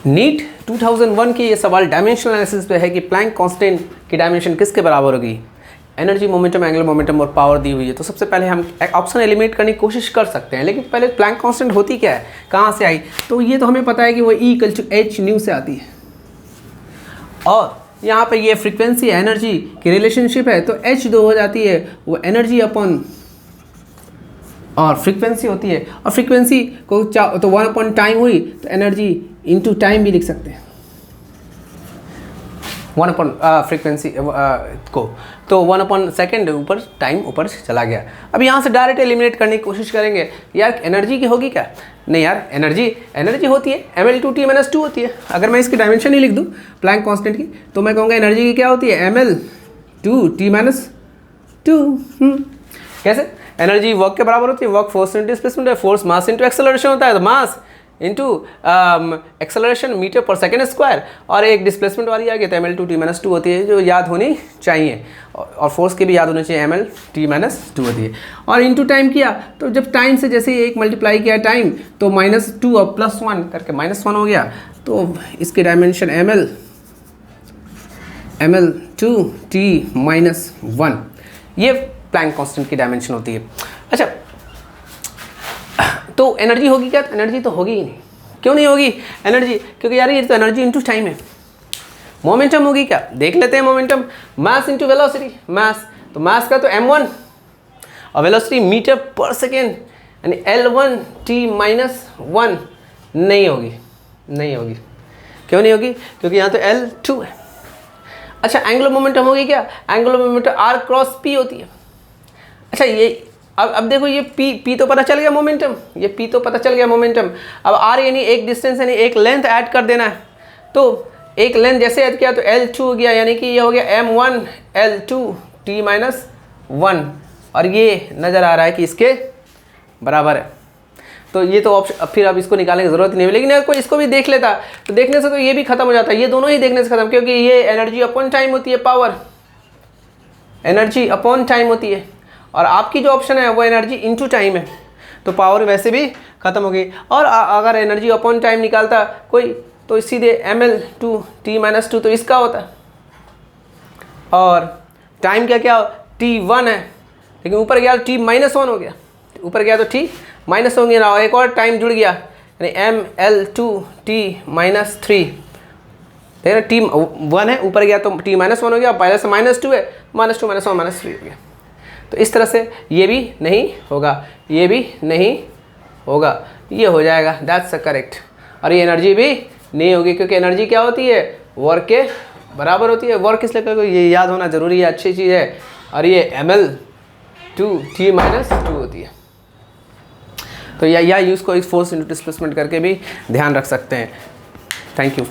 NEET 2001 की ये सवाल डायमेंशनल एनालिसिस पे है कि प्लैंक कांस्टेंट की डायमेंशन किसके बराबर होगी। एनर्जी, मोमेंटम, एंगुलर मोमेंटम और पावर दी हुई है। तो सबसे पहले हम एक ऑप्शन एलिमिनेट करने की कोशिश कर सकते हैं, लेकिन पहले प्लैंक कांस्टेंट होती क्या है, कहाँ से आई। तो ये तो हमें पता है कि वो E=h न्यू से आती है, और यहाँ पे ये फ्रीक्वेंसी एनर्जी की रिलेशनशिप है, तो h2 हो जाती है वो एनर्जी अपॉन और फ्रीक्वेंसी होती है, और फ्रीक्वेंसी को तो 1 अपॉन टाइम हुई, तो एनर्जी इनटू टाइम भी लिख सकते हैं 1 अपॉन फ्रीक्वेंसी को, तो 1 अपॉन सेकेंड ऊपर टाइम ऊपर चला गया। अब यहाँ से डायरेक्ट एलिमिनेट करने की कोशिश करेंगे। यार एनर्जी की होगी क्या, नहीं यार एनर्जी होती है ml2t-2 होती है। अगर मैं इसकी डायमेंशन ही लिख दूँ प्लैंक कांस्टेंट की, तो मैं कहूँगा एनर्जी की क्या होती है ml2t-2। कैसे, एनर्जी वर्क के बराबर होती है, वर्क फोर्स इंटू डिस्प्लेसमेंट है, फोर्स मास इंटू एक्सेलरेशन होता है, तो मास इंटू एक्सेलरेशन मीटर पर सेकेंड स्क्वायर, और एक डिस्प्लेसमेंट वाली आ गई तो ml2t-2 होती है, जो याद होनी चाहिए, और फोर्स की भी याद होनी चाहिए ml2t-2 होती है। और इंटू टाइम किया, तो जब टाइम से जैसे एक मल्टीप्लाई किया टाइम, तो -2 और +1 करके -1 हो गया, तो इसकी डायमेंशन ml2t-1, ये प्लैंक कांस्टेंट की डायमेंशन होती है। अच्छा, तो एनर्जी होगी क्या, एनर्जी तो होगी ही नहीं। क्यों नहीं होगी एनर्जी, क्योंकि यार ये तो एनर्जी इंटू टाइम है। मोमेंटम होगी क्या, देख लेते हैं मोमेंटम, मास इंटू वेलोसिटी, मास, तो मास का तो m1 और वेलोसिटी मीटर पर सेकेंड, यानी L1t-1 नहीं होगी। क्यों नहीं होगी, क्योंकि यहाँ तो L2 है। अच्छा, एंगुलर मोमेंटम होगी क्या, एंगुलर मोमेंटम r×p होती है। अच्छा, ये अब देखो, ये p तो पता चल गया मोमेंटम, ये p तो पता चल गया मोमेंटम। अब r यानी एक डिस्टेंस, यानी एक लेंथ ऐड कर देना है, तो एक लेंथ जैसे ऐड किया तो L2 हो गया, यानी कि ये हो गया m1L2t-1, और ये नज़र आ रहा है कि इसके बराबर है। तो ये तो ऑप्शन, फिर अब इसको निकालने की ज़रूरत नहीं है। लेकिन अगर कोई इसको भी देख लेता तो देखने से तो ये भी खत्म हो जाता है, ये दोनों ही देखने से खत्म, क्योंकि ये एनर्जी अपॉन टाइम होती है, पावर एनर्जी अपॉन टाइम होती है, और आपकी जो ऑप्शन है वो एनर्जी इनटू टाइम है, तो पावर वैसे भी खत्म हो गई। और अगर एनर्जी अपॉन टाइम निकालता कोई, तो सीधे ml2t-2 तो इसका होता है, और टाइम क्या t1 है, लेकिन ऊपर गया तो t-1 हो गया, ऊपर गया तो t- हो गया, एक और टाइम जुड़ गया, यानी ml2t-3। देखना t1 है, ऊपर गया तो t-1 हो गया, पहले से -2 है, -2 -1 -3 हो गया। तो इस तरह से ये भी नहीं होगा, ये भी नहीं होगा, ये हो जाएगा, दैट्स करेक्ट। और ये एनर्जी भी नहीं होगी, क्योंकि एनर्जी क्या होती है, वर्क के बराबर होती है। वर्क इसलिए क्योंकि ये याद होना जरूरी है, अच्छी चीज़ है, और ये ml2t-2 होती है। तो या यूज़ को इस फोर्स इंटू डिस्प्लेसमेंट करके भी ध्यान रख सकते हैं। Thank you.